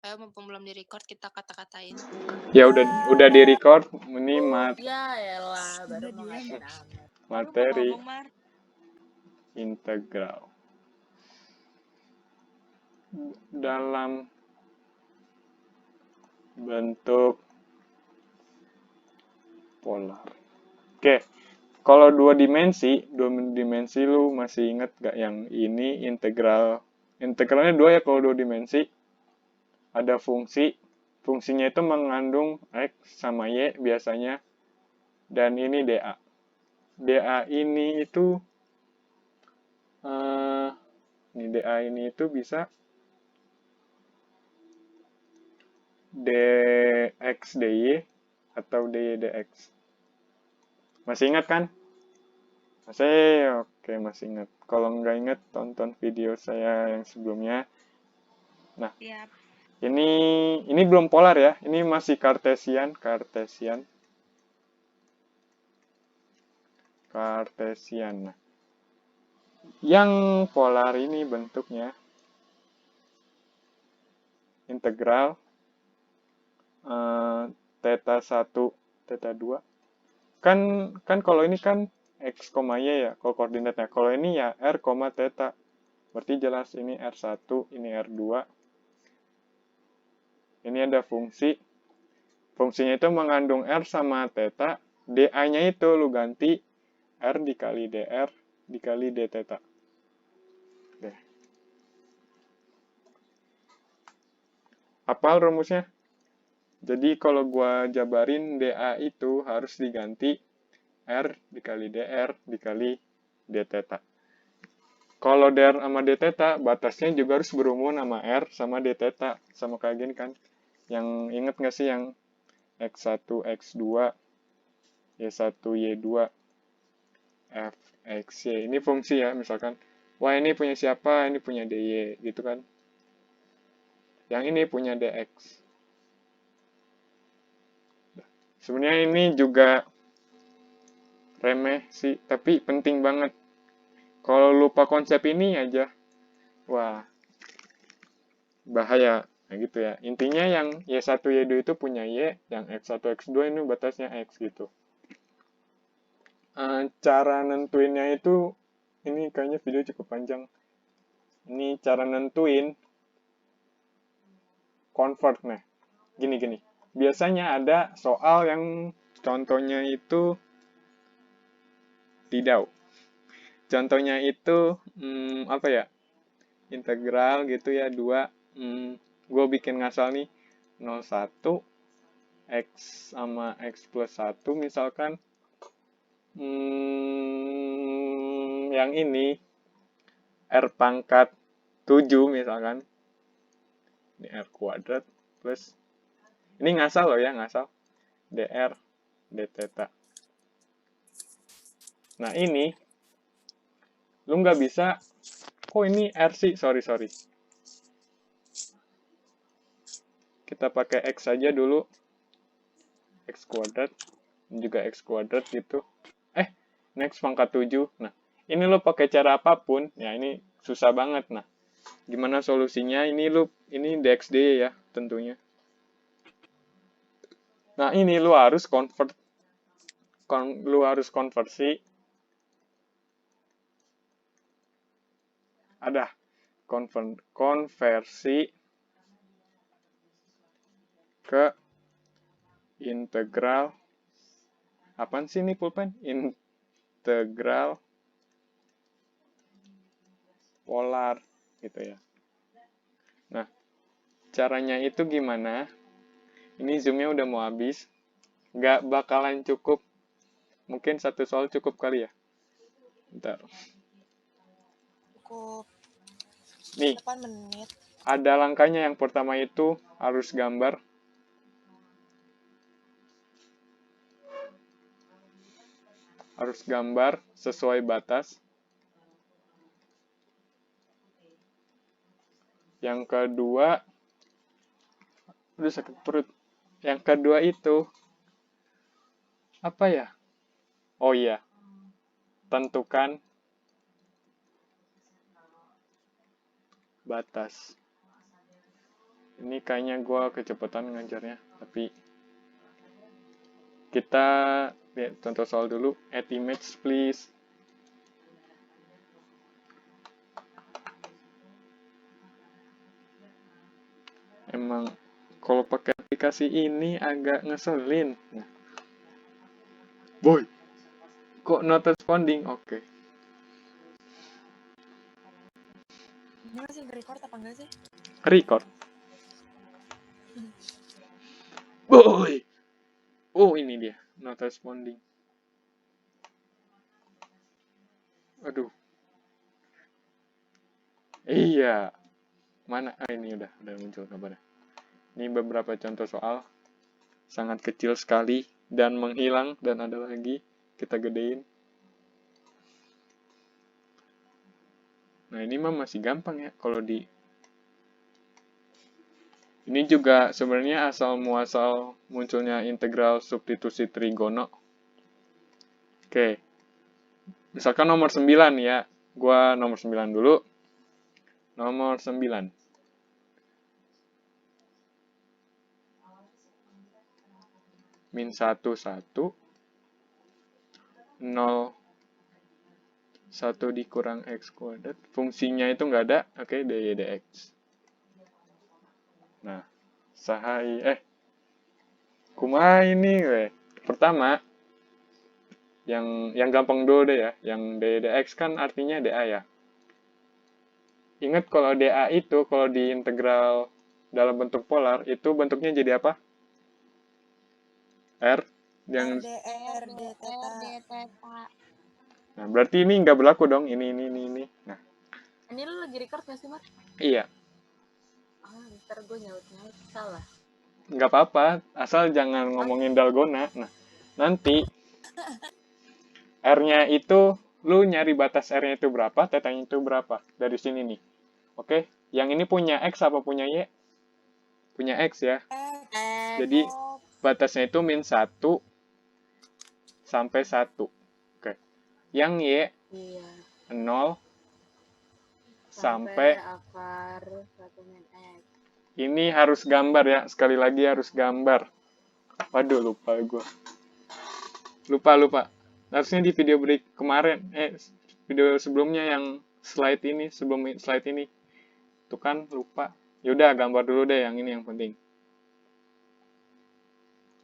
Ayo mumpung belum di-record kita kata-katain. Ya udah di record ini Ya elah, baru mau Udah diam. ngatain amat. materi Ngomong, Mar. integral dalam bentuk polar. Oke, kalau dua dimensi lu masih inget gak yang ini integral? Integralnya dua ya kalau dua dimensi. Ada fungsinya itu mengandung x sama y biasanya, dan ini dA. dA ini itu ini dA ini itu bisa dx dy atau dy dx. Masih ingat kan? Masih ingat. Kalau nggak ingat, tonton video saya yang sebelumnya. Nah, Siap. ini belum polar ya. Ini masih Cartesian. Nah, yang polar ini bentuknya integral theta 1, theta 2. Kan kalau ini kan x, y ya, kalau koordinatnya. Kalau ini ya r, theta. Berarti jelas ini R1, ini R2. Ini ada fungsi. Fungsinya itu mengandung R sama theta. dA-nya itu lu ganti R dikali dr dikali d theta. Oke. Apal rumusnya? Jadi kalau gua jabarin dA itu harus diganti R dikali dr dikali d theta. Kalau dr sama d theta, batasnya juga harus berhubungan sama R sama d theta. Sama kayak gini kan. Yang inget nggak sih yang X1, X2, Y1, Y2, F, X, Y. Ini fungsi ya, misalkan. Wah, ini punya siapa? Ini punya DY, gitu kan. Yang ini punya DX. Sebenarnya ini juga remeh sih, tapi penting banget. Kalau lupa konsep ini aja, wah, bahaya. Nah, gitu ya. Intinya yang Y1, Y2 itu punya Y, yang X1, X2 ini batasnya X gitu. Cara nentuinnya itu, ini kayaknya video cukup panjang. Ini cara nentuin convert. Nah, gini. Biasanya ada soal yang contohnya itu tidak. Contohnya itu, apa ya, integral gitu ya, 2. Gue bikin ngasal nih, 01, X sama X plus 1 misalkan. Yang ini, R pangkat 7 misalkan. Ini R kuadrat plus, ini ngasal loh ya, dr d theta. Nah ini, lu nggak bisa, kok ini R sih, sorry. Kita pakai X saja dulu, X kuadrat, juga X kuadrat gitu. Ini X pangkat 7. Nah, ini lo pakai cara apapun, ya ini susah banget. Nah, gimana solusinya? Ini dxd ya tentunya. Nah, ini lu harus konversi. Ada konversi ke integral. Apaan sih ini pulpen? Integral polar gitu ya. Nah, caranya itu gimana? Ini zoomnya udah mau habis. Nggak bakalan cukup. Mungkin satu soal cukup kali ya. Bentar. Cukup Nih, 8 menit. ada langkahnya. Yang pertama itu harus gambar. Harus gambar sesuai batas. Yang kedua, udah sakit perut. Yang kedua itu, apa ya? Oh iya, tentukan batas. Ini kayaknya gue kecepatan ngajarnya, tapi kita lihat contoh soal dulu. Add image please. Emang kalau pakai aplikasi ini agak ngeselin. Nah. Boy, kok not responding? Oke. Ini masih record apa enggak sih? Record. Boy. Oh, ini dia. Not responding. Aduh. Iya. Mana? Ah, ini udah muncul kabarnya. Ini beberapa contoh soal. Sangat kecil sekali dan menghilang, dan ada lagi. Kita gedein. Nah, ini mah masih gampang ya kalau di ini juga sebenarnya asal muasal munculnya integral substitusi trigono. Oke. Misalkan nomor 9 ya. Gua nomor 9 dulu. Nomor 9. Min 1, 1. 0, 1 dikurang x kuadrat. Fungsinya itu nggak ada. Oke, dy dx. Nah, sahai. Kumaha ini, weh. Pertama, yang gampang dulu deh ya. Yang dy dx kan artinya dA ya. Ingat kalau dA itu, kalau di integral dalam bentuk polar, itu bentuknya jadi apa? R yang RDR, D theta. Nah, berarti ini nggak berlaku dong. Ini. Nah, Ini lu lagi record gak sih, Mar? iya. Ntar gue nyaut-nyaut salah. Nggak apa-apa. Asal jangan ngomongin dalgona. Nah, nanti R-nya itu, lu nyari batas R-nya itu berapa, theta-nya itu berapa. Dari sini nih. Oke? Yang ini punya X apa punya Y? Punya X ya. Jadi, batasnya itu min 1 sampai 1. Oke. Yang Y, Iya. 0 sampai akar 1 min X. ini harus gambar ya. Sekali lagi harus gambar. Waduh, lupa gue. Lupa. Harusnya di video break kemarin. Video sebelumnya yang slide ini. Sebelum slide ini. Tuh kan, lupa. Yaudah, gambar dulu deh yang ini yang penting.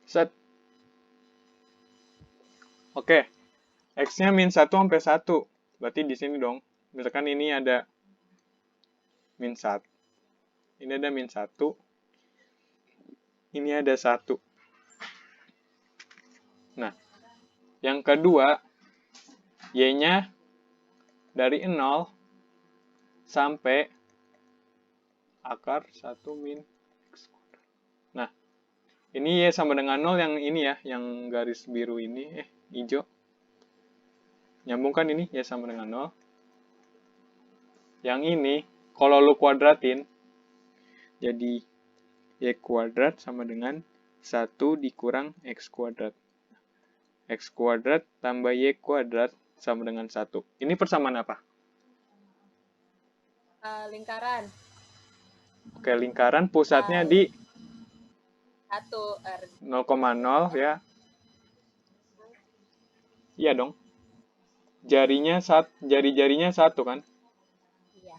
Set. Oke. X-nya min 1 sampai 1. Berarti di sini dong. Misalkan ini ada min 1. Ini ada min 1. Ini ada 1. Nah, yang kedua, Y-nya dari 0 sampai akar 1 min X. Nah, ini Y sama dengan 0 yang ini ya, yang garis biru ini, hijau. Nyambung kan ini, Y sama dengan 0. Yang ini, kalau lu kuadratin, jadi Y kuadrat sama dengan 1 dikurang X kuadrat. X kuadrat tambah Y kuadrat sama dengan 1. Ini persamaan apa? Lingkaran. Oke, lingkaran pusatnya di 0,0 ya. Iya dong. Jari-jarinya 1 kan? Iya.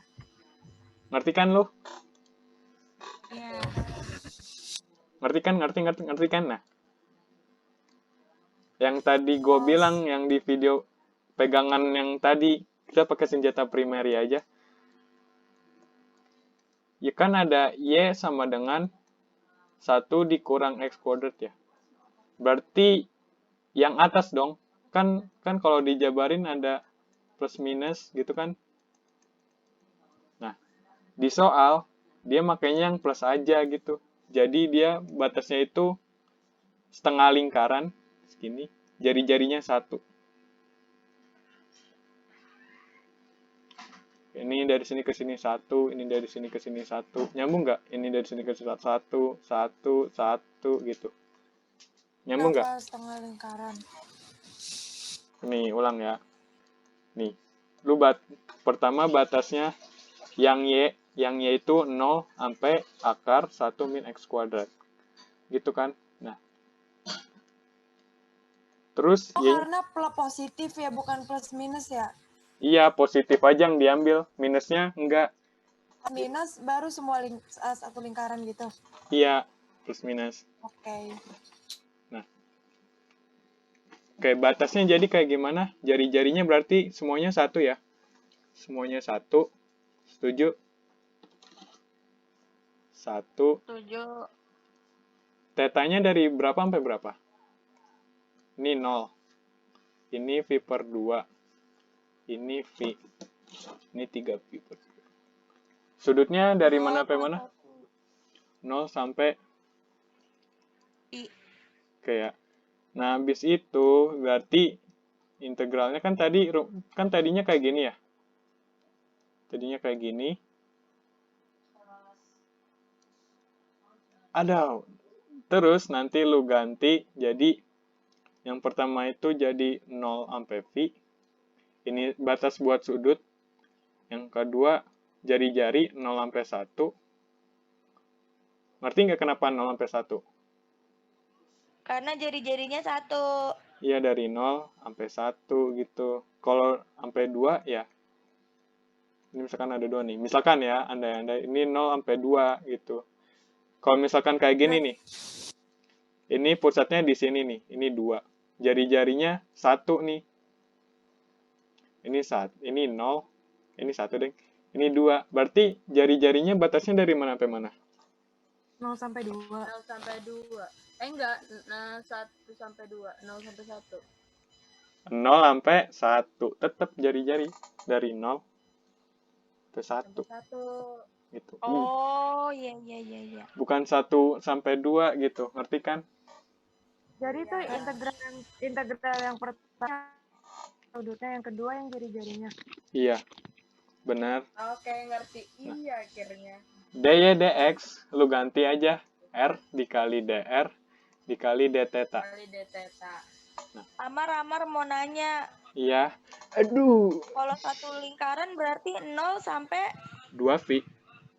Ngerti kan lu? Iya. Ngerti kan? Nah. Yang tadi gue bilang, yang di video pegangan yang tadi, kita pakai senjata primary aja. Ya kan ada Y sama dengan 1 dikurang X kuadrat ya. Berarti yang atas dong. Kan kalau dijabarin ada plus minus gitu kan. Nah, di soal, dia makanya yang plus aja gitu. Jadi dia batasnya itu setengah lingkaran. Segini. Jari-jarinya 1. Ini dari sini ke sini 1, ini dari sini ke sini 1. Nyambung nggak? Ini dari sini ke sini 1, 1 gitu. Nyambung nggak? Setengah lingkaran. Nih, ulang ya. Nih, lu pertama batasnya yang Y yang yaitu 0 sampai akar 1 min X kuadrat. Gitu kan? Nah, terus Oh, Y, karena plus positif ya, bukan plus minus ya. iya positif aja yang diambil, minusnya enggak. Minus baru semua satu lingkaran gitu. Iya, plus minus. Oke. Nah, kayak batasnya jadi kayak gimana? Jari-jarinya berarti semuanya satu ya? Semuanya satu. Setuju? Satu. Setuju. Tetanya dari berapa sampai berapa? Ini 0. Ini V per 2. Ini V. Ini 3V per 2. Sudutnya dari mana sampai mana? 0 sampai I. kayak. Nah, habis itu berarti integralnya kan tadinya kayak gini ya. Tadinya kayak gini. Ada. Terus nanti lu ganti jadi yang pertama itu jadi 0 sampai V. Ini batas buat sudut. Yang kedua jari-jari 0 sampai 1. Ngerti nggak kenapa 0 sampai 1? Karena jari-jarinya satu. Iya, dari 0 sampai 1 gitu. Kalau sampai 2 ya. Ini misalkan ada 2 nih. Misalkan ya, andai-andai ini 0 sampai 2 gitu. Kalau misalkan kayak gini nih. Ini pusatnya di sini nih. Ini 2. Jari-jarinya 1 nih. Ini 0. Ini 1 deh. Ini 2. Berarti jari-jarinya batasnya dari mana sampai mana? 0 sampai 2. 0 sampai 2. Enggak, 1 sampai 2. 0 sampai 1. 0 sampai 1. Tetap jari-jari. Dari 0 ke 1. 1. Gitu. Oh, iya iya iya iya. Bukan 1 sampai 2 gitu. Ngerti kan? Jadi tuh integral yang pertama sudutnya, yang kedua yang jari-jarinya. Iya. Benar. Oke, ngerti. Iya akhirnya. dy dx lu ganti aja r dikali dr dikali d theta. Kali d theta. Amar mau nanya, Iya. Aduh. kalau satu lingkaran berarti 0 sampai 2V.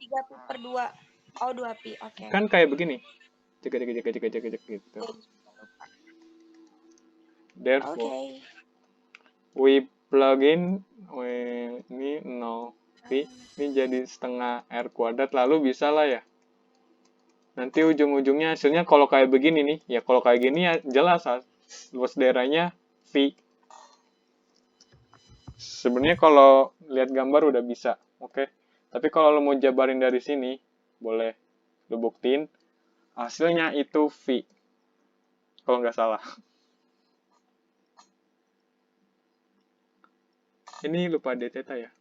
3pi per 2. Oh, 2pi. Oke. Kan kayak begini. Cek gitu. Therefore, Oke. we plug in ini 0V. Ini jadi setengah R kuadrat. Lalu bisa lah ya. Nanti ujung-ujungnya hasilnya kalau kayak begini nih. Ya kalau kayak gini ya jelas. Luas daerahnya V. Sebenarnya kalau lihat gambar udah bisa. Oke. Tapi kalau lo mau jabarin dari sini, boleh lo buktiin. Hasilnya itu V. Kalau nggak salah. Ini lupa d theta ya.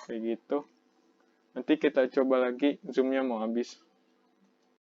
Kayak gitu. Nanti kita coba lagi, zoomnya mau habis.